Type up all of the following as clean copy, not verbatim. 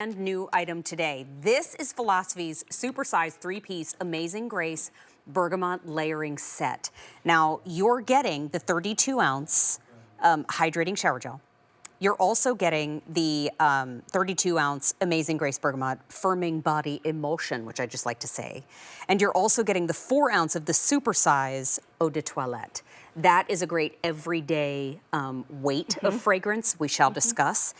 And new item today. This is Philosophy's supersize 3-piece Amazing Grace bergamot layering set. Now you're getting the 32-ounce hydrating shower gel. You're also getting the 32-ounce Amazing Grace bergamot firming body emulsion, which I just like to say. And you're also getting the 4-ounce of the supersize eau de toilette. That is a great everyday weight of fragrance we shall discuss.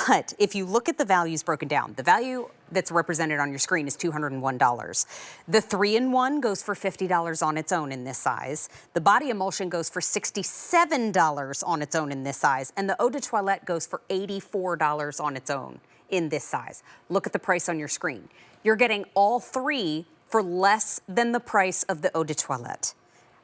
But if you look at the values broken down, the value that's represented on your screen is $201. The 3-in-1 goes for $50 on its own in this size. The body emulsion goes for $67 on its own in this size. And the eau de toilette goes for $84 on its own in this size. Look at the price on your screen. You're getting all three for less than the price of the eau de toilette.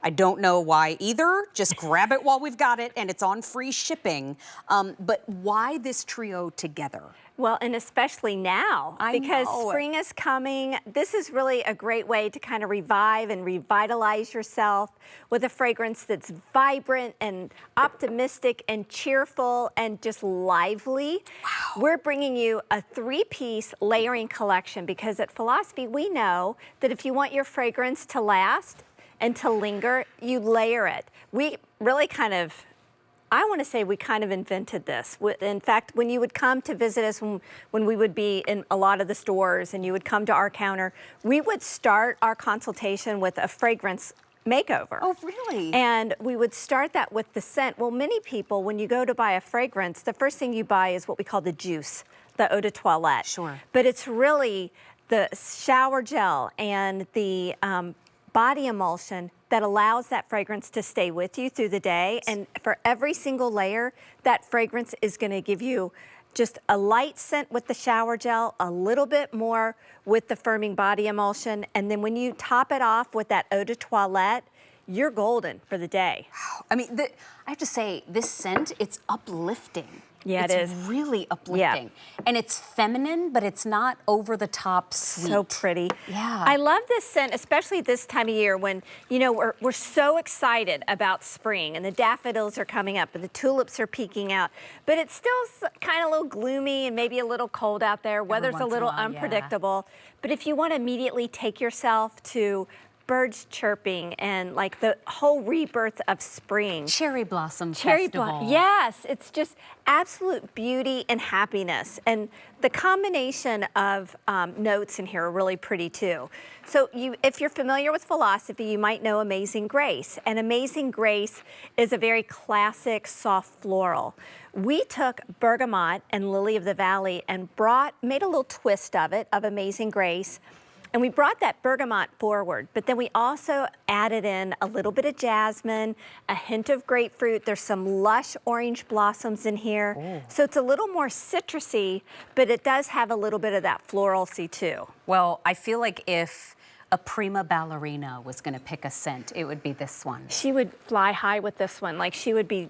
I don't know why either. Just grab it while we've got it, and it's on free shipping. But why this trio together? Well, and especially now, because spring is coming. This is really a great way to kind of revive and revitalize yourself with a fragrance that's vibrant and optimistic and cheerful and just lively. Wow. We're bringing you a 3-piece layering collection because at Philosophy, we know that if you want your fragrance to last and to linger, you layer it. We really I want to say we kind of invented this. In fact, when you would come to visit us, when we would be in a lot of the stores and you would come to our counter, we would start our consultation with a fragrance makeover. Oh, really? And we would start that with the scent. Well, many people, when you go to buy a fragrance, the first thing you buy is what we call the juice, the eau de toilette. Sure. But it's really the shower gel and the body emulsion that allows that fragrance to stay with you through the day. And for every single layer, that fragrance is going to give you just a light scent with the shower gel, a little bit more with the firming body emulsion. And then when you top it off with that eau de toilette, you're golden for the day. Wow. I mean, I have to say, this scent, it's uplifting. Yeah, it is. It's really uplifting. Yeah. And it's feminine, but it's not over the top sweet. So pretty. Yeah. I love this scent, especially this time of year when, you know, we're so excited about spring and the daffodils are coming up and the tulips are peeking out. But it's still kind of a little gloomy and maybe a little cold out there. Weather's a little unpredictable. Yeah. But if you want to immediately take yourself to birds chirping and like the whole rebirth of spring. Cherry blossom festival. Yes, it's just absolute beauty and happiness. And the combination of notes in here are really pretty too. So if you're familiar with Philosophy, you might know Amazing Grace. And Amazing Grace is a very classic soft floral. We took bergamot and lily of the valley and made a little twist of it, of Amazing Grace. And we brought that bergamot forward, but then we also added in a little bit of jasmine, a hint of grapefruit. There's some lush orange blossoms in here. Ooh. So it's a little more citrusy, but it does have a little bit of that floralcy too. Well, I feel like if a prima ballerina was going to pick a scent, it would be this one. She would fly high with this one. Like she would be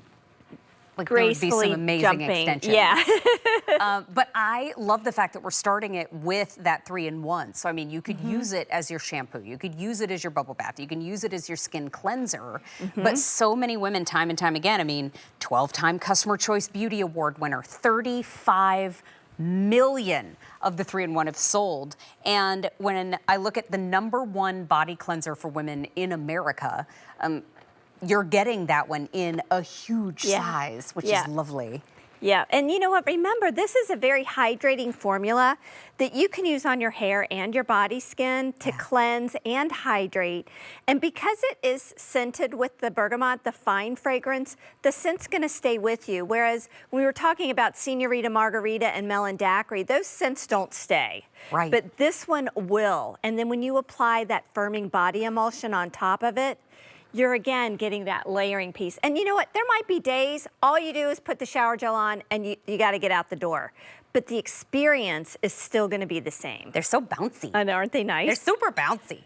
like gracefully there would be some amazing jumping. Extensions. Yeah. But I love the fact that we're starting it with that 3-in-1. So, I mean, you could use it as your shampoo. You could use it as your bubble bath. You can use it as your skin cleanser. But so many women, time and time again, I mean, 12-time Customer Choice Beauty Award winner, 35 million of the 3-in-1 have sold. And when I look at the #1 body cleanser for women in America, you're getting that one in a huge size, which is lovely. Yeah, and you know what? Remember, this is a very hydrating formula that you can use on your hair and your body skin to cleanse and hydrate. And because it is scented with the bergamot, the fine fragrance, the scent's going to stay with you. Whereas when we were talking about Senorita Margarita and Melon Daiquiri, those scents don't stay. Right. But this one will. And then when you apply that firming body emulsion on top of it, you're again getting that layering piece. And you know what? There might be days, all you do is put the shower gel on and you got to get out the door. But the experience is still going to be the same. They're so bouncy. I know, aren't they nice? They're super bouncy.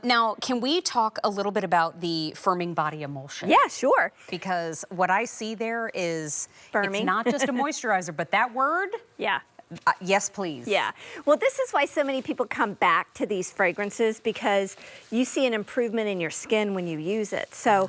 Now, can we talk a little bit about the firming body emulsion? Yeah, sure. Because what I see there is, firming. It's not just a moisturizer, but that word, yeah. Yes, please. Yeah. Well, this is why so many people come back to these fragrances because you see an improvement in your skin when you use it. So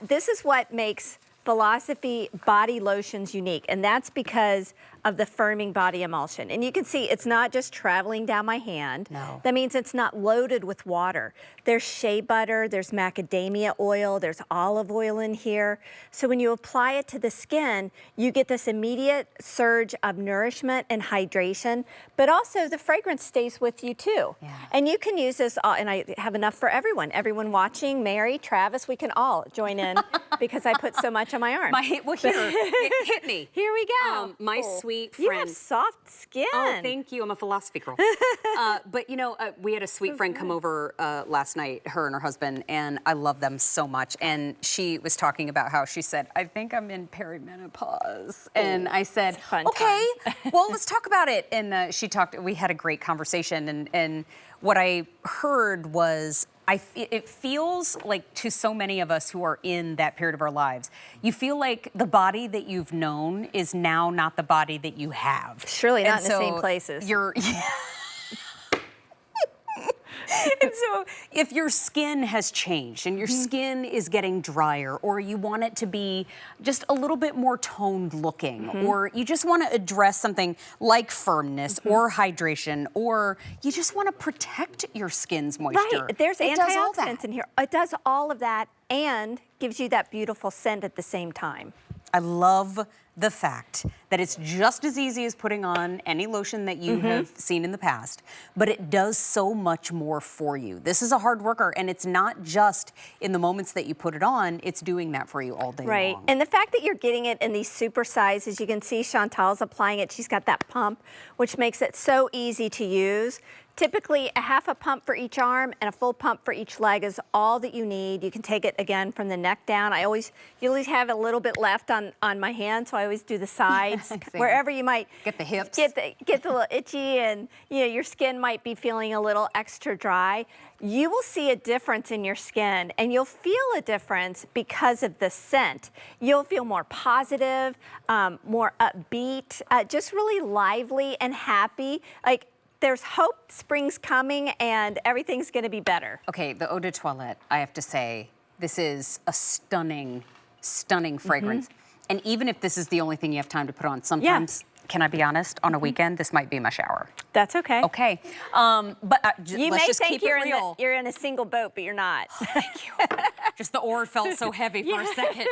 this is what makes Philosophy Body Lotion's unique, and that's because of the firming body emulsion. And you can see it's not just traveling down my hand. No. That means it's not loaded with water. There's shea butter, there's macadamia oil, there's olive oil in here. So when you apply it to the skin, you get this immediate surge of nourishment and hydration, but also the fragrance stays with you too. Yeah. And you can use this, and I have enough for everyone. Everyone watching, Mary, Travis, we can all join in because I put so much on my arm. Well, here, hit me. Here we go. My sweet friend. You have soft skin. Oh, thank you. I'm a philosophy girl. But you know, we had a sweet friend come over last night, her and her husband, and I love them so much. And she was talking about how she said, I think I'm in perimenopause. And I said, okay, well, let's talk about it. And we had a great conversation. And what I heard was, it feels like to so many of us who are in that period of our lives, you feel like the body that you've known is now not the body that you have. Surely not in the same places. And so if your skin has changed and your skin is getting drier, or you want it to be just a little bit more toned looking, or you just want to address something like firmness or hydration, or you just want to protect your skin's moisture. Right, there's antioxidants in here. It does all of that and gives you that beautiful scent at the same time. I love the fact that it's just as easy as putting on any lotion that you have seen in the past, but it does so much more for you. This is a hard worker, and it's not just in the moments that you put it on, it's doing that for you all day long. Right, and the fact that you're getting it in these super sizes, you can see Chantal's applying it. She's got that pump, which makes it so easy to use. Typically, a half a pump for each arm and a full pump for each leg is all that you need. You can take it, again, from the neck down. You always have a little bit left on my hand, so I always do the sides. Wherever you might get the hips. Get the little itchy, and your skin might be feeling a little extra dry. You will see a difference in your skin, and you'll feel a difference because of the scent. You'll feel more positive, more upbeat, just really lively and happy. Like, there's hope, spring's coming, and everything's gonna be better. Okay, the Eau de Toilette, I have to say, this is a stunning, stunning fragrance. And even if this is the only thing you have time to put on, sometimes, can I be honest, on a weekend, this might be my shower. That's okay. Okay, but let's just keep it real. You're in a single boat, but you're not. Oh, thank you. Just the oar felt so heavy for a second.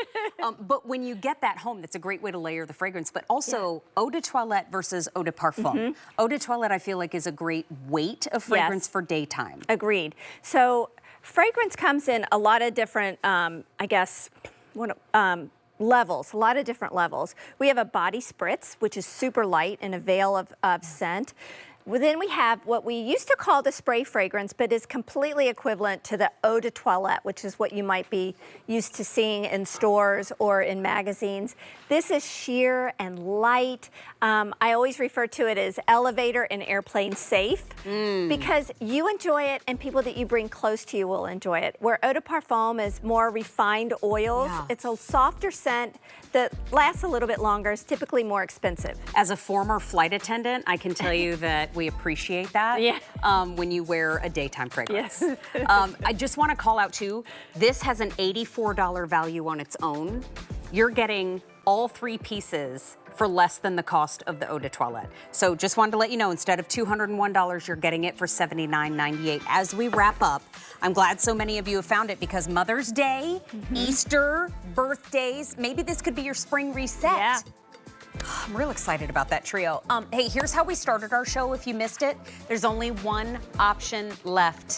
But when you get that home, that's a great way to layer the fragrance. But also, Eau de Toilette versus Eau de Parfum. Eau de Toilette, I feel like, is a great weight of fragrance for daytime. Agreed. So fragrance comes in a lot of different, I guess, levels, a lot of different levels. We have a body spritz, which is super light and a veil of scent. Well, then we have what we used to call the spray fragrance, but is completely equivalent to the Eau de Toilette, which is what you might be used to seeing in stores or in magazines. This is sheer and light. I always refer to it as elevator and airplane safe because you enjoy it and people that you bring close to you will enjoy it. Where Eau de Parfum is more refined oils, it's a softer scent that lasts a little bit longer, is typically more expensive. As a former flight attendant, I can tell you that we appreciate that when you wear a daytime fragrance. I just want to call out too, this has an $84 value on its own. You're getting all 3 pieces for less than the cost of the Eau de Toilette. So just wanted to let you know, instead of $201, you're getting it for $79.98. As we wrap up, I'm glad so many of you have found it because Mother's Day, Easter, birthdays, maybe this could be your spring reset. I'm real excited about that trio. Hey, here's how we started our show if you missed it. There's only one option left.